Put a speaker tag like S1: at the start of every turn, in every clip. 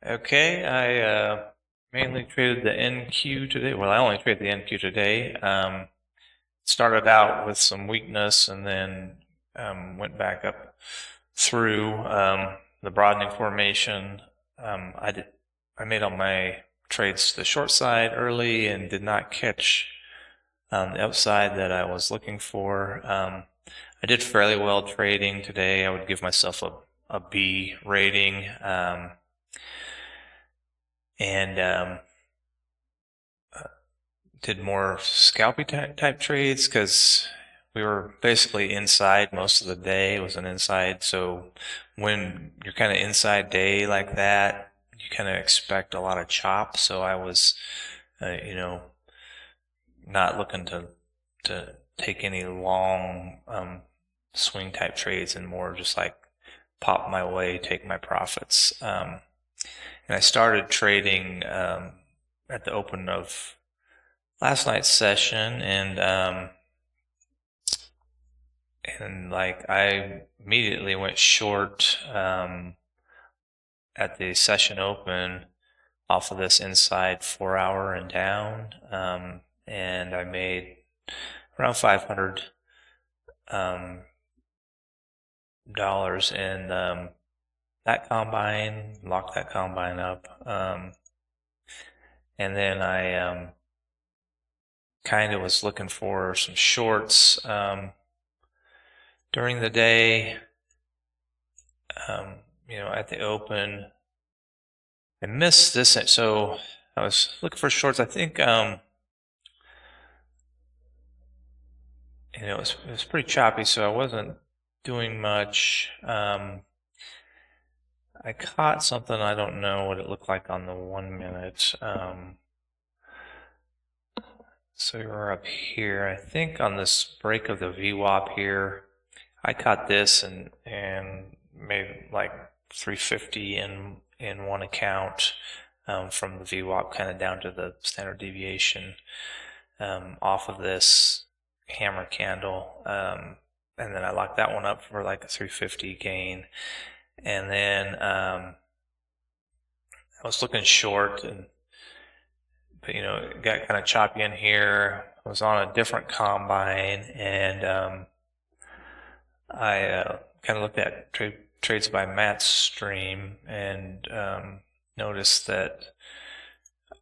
S1: Okay, I mainly traded the NQ today. Well, I only traded the NQ today. Started out with some weakness and then went back up through the broadening formation. I made all my trades to the short side early and did not catch the upside that I was looking for. I did fairly well trading today. I would give myself a B rating. And did more scalpy type trades because we were basically inside most of the day. It was an inside, so when you're kind of inside day like that, you kind of expect a lot of chop. So I was, not looking to take any long swing type trades and more just like pop my way, take my profits. And I started trading at the open of last night's session, and like I immediately went short at the session open off of this inside 4 hour and down, and I made around $500 in that combine, locked that combine up, and then I kind of was looking for some shorts during the day. At the open, I missed this, so I was looking for shorts. I think it was pretty choppy, so I wasn't doing much. I caught something. I don't know what it looked like on the 1 minute. So we're up here. I think on this break of the VWAP here, I caught this and made like 350 in one account from the VWAP kind of down to the standard deviation off of this hammer candle, and then I locked that one up for like a 350 gain, and then I was looking short, but it got kind of choppy in here. I was on a different combine, and I kind of looked at trades by Matt's stream and noticed that,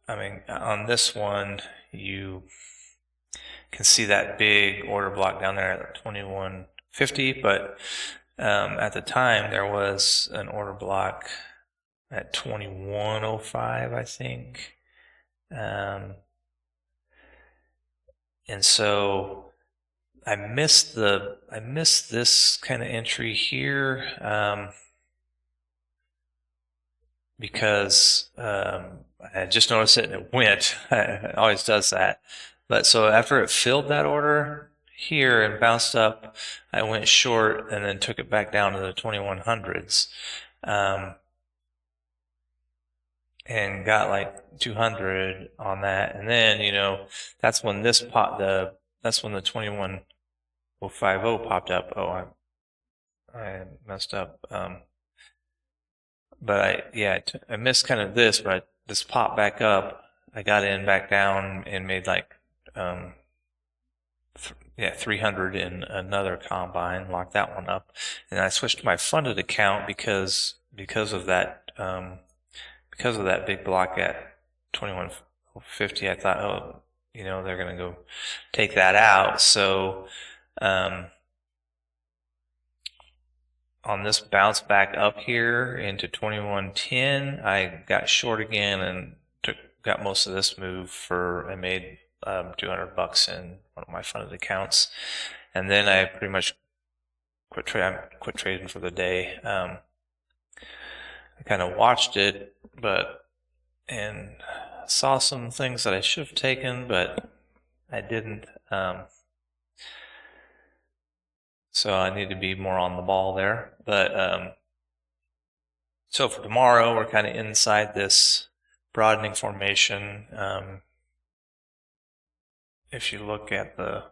S1: on this one, you can see that big order block down there at 2150, but at the time there was an order block at 2105, I think. And so I missed this kind of entry here because I just noticed it and it went. It always does that. But so after it filled that order here and bounced up, I went short and then took it back down to the 2100s. And got like 200 on that, and then that's when that's when the 21050 popped up. Oh, I messed up. But I missed kind of this, but this popped back up. I got in back down and made like 300 in another combine, locked that one up, and I switched to my funded account because of that. Because of that big block at 2150, I thought, they're going to go take that out. So on this bounce back up here into 2110, I got short again and got most of this move I made $200 in one of my funded accounts, and then I pretty much quit trading for the day. I kind of watched it, and saw some things that I should have taken, but I didn't. So I need to be more on the ball there. But so for tomorrow, we're kind of inside this broadening formation. If you look at the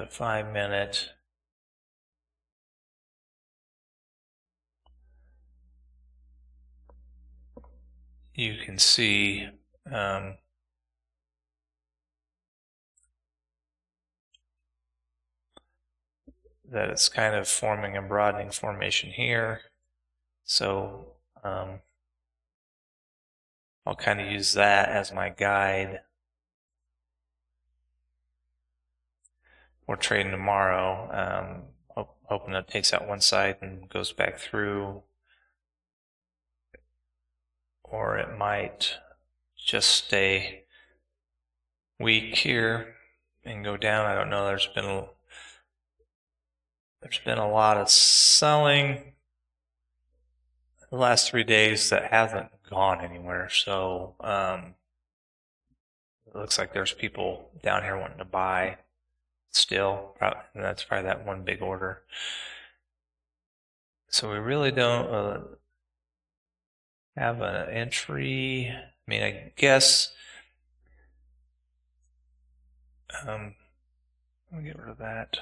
S1: 5 minute. you can see that it's kind of forming a broadening formation here. So I'll kind of use that as my guide for trading tomorrow. Hoping it takes out one side and goes back through, or it might just stay weak here and go down. I don't know. There's been a lot of selling the last 3 days that hasn't gone anywhere. So it looks like there's people down here wanting to buy still. And that's probably that one big order. So we really don't have an entry. I mean, I guess let me get rid of that.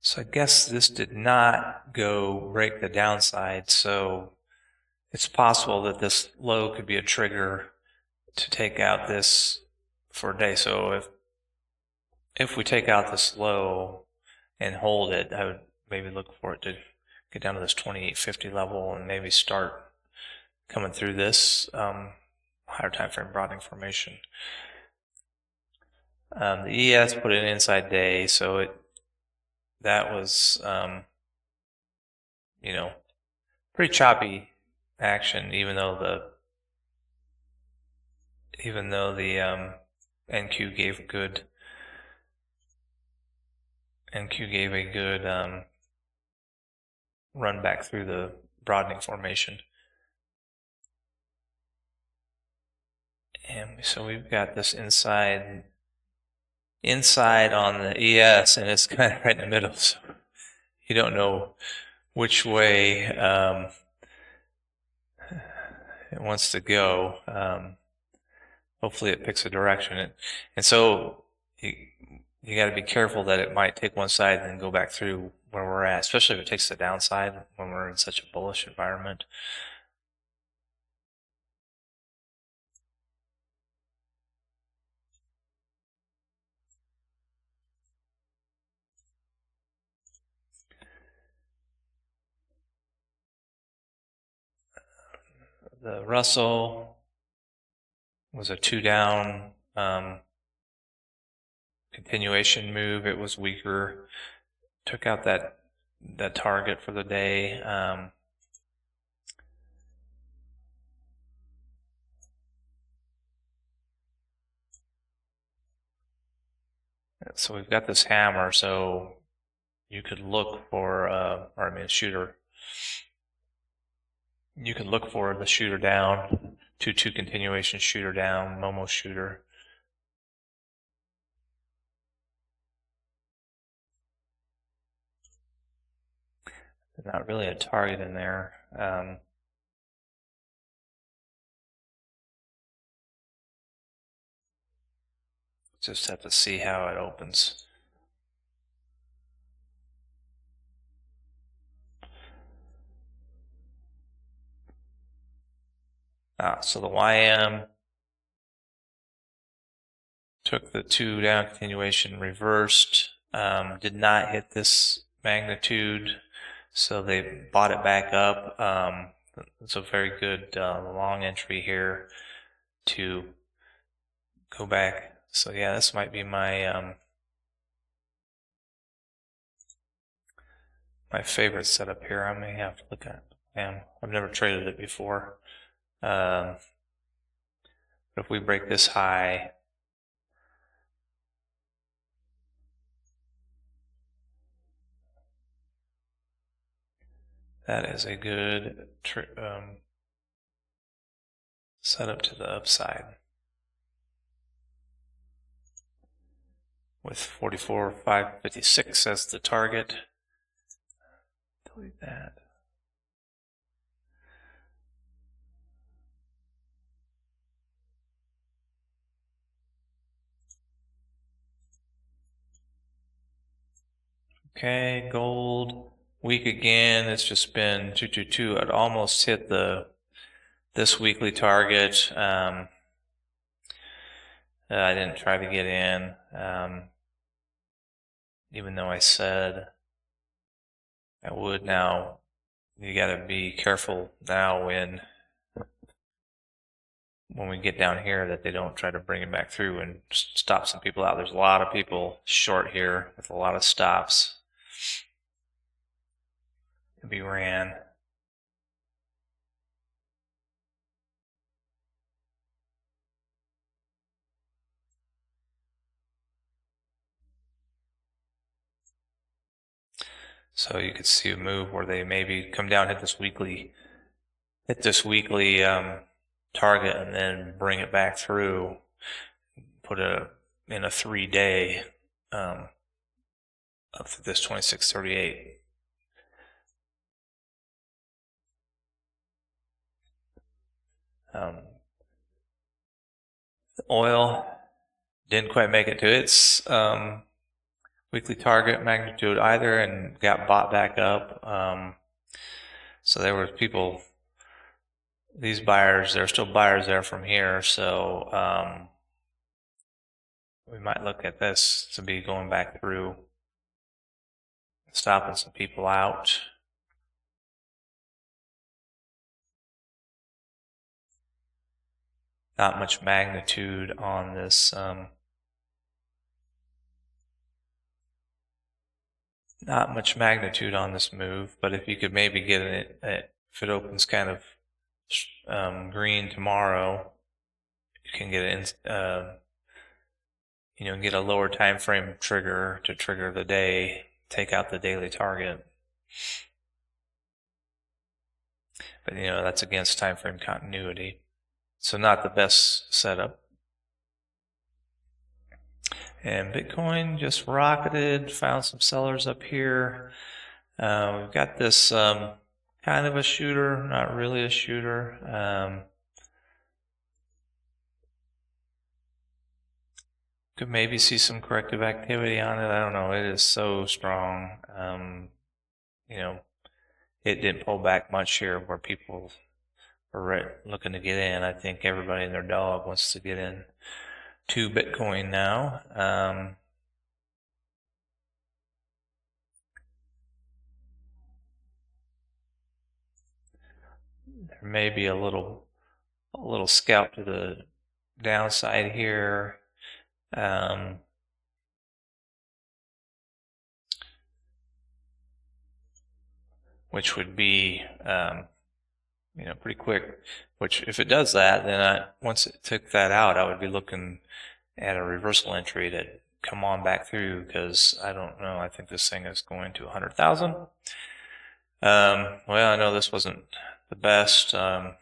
S1: So I guess this did not break the downside, so it's possible that this low could be a trigger to take out this for a day. So if we take out this low and hold it, I would maybe look for it to get down to this 2850 level and maybe start coming through this higher time frame broadening formation. The ES put an inside day, so that was pretty choppy action, even though the NQ gave a good run back through the broadening formation. And so we've got this inside on the ES, and it's kind of right in the middle, so you don't know which way it wants to go. Hopefully it picks a direction. And so you got to be careful that it might take one side and then go back through where we're at, especially if it takes the downside when we're in such a bullish environment. The Russell was a 2 down continuation move. It was weaker. Took out that target for the day. So we've got this hammer. So you could look for, shooter. You could look for the shooter down, 2-2 continuation shooter down, Momo shooter. Not really a target in there. Just have to see how it opens. So the YM took the 2 down continuation, reversed, did not hit this magnitude, so they bought it back up. It's a very good long entry here to go back. So yeah, this might be my my favorite setup here. I may have to look at it. I've never traded it before. But if we break this high, that is a good setup to the upside. With 44,556 as the target. Delete that. Okay, gold week again. It's just been 222. It almost hit this weekly target. I didn't try to get in, even though I said I would. Now you got to be careful now when we get down here that they don't try to bring it back through and stop some people out. There's a lot of people short here with a lot of stops to be ran. So you could see a move where they maybe come down, hit this weekly target, and then bring it back through. Put in a 3-day up to this 2638. Oil didn't quite make it to its weekly target magnitude either, and got bought back up. So there were people, these buyers, there are still buyers there from here, so we might look at this to be going back through, stopping some people out. Not much magnitude on this. Not much magnitude on this move, but if you could maybe get it, if it opens kind of green tomorrow, you can get it in, get a lower time frame trigger to trigger the day, take out the daily target. But that's against time frame continuity, so not the best setup. And Bitcoin just rocketed, found some sellers up here. We've got this kind of a shooter, not really a shooter. Could maybe see some corrective activity on it. I don't know. It is so strong. It didn't pull back much here where people were looking to get in. I think everybody and their dog wants to get in to Bitcoin now. There may be a little scalp to the downside here. Which would be pretty quick. Which, if it does that, then once it took that out, I would be looking at a reversal entry to come on back through, because I don't know. I think this thing is going to 100,000. Well, I know this wasn't the best. I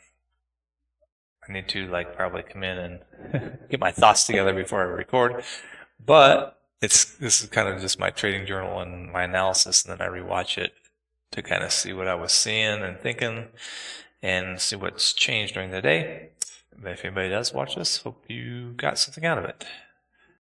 S1: need to probably come in and get my thoughts together before I record. But this is kind of just my trading journal and my analysis, and then I rewatch it to kind of see what I was seeing and thinking, and see what's changed during the day. But if anybody does watch this, hope you got something out of it.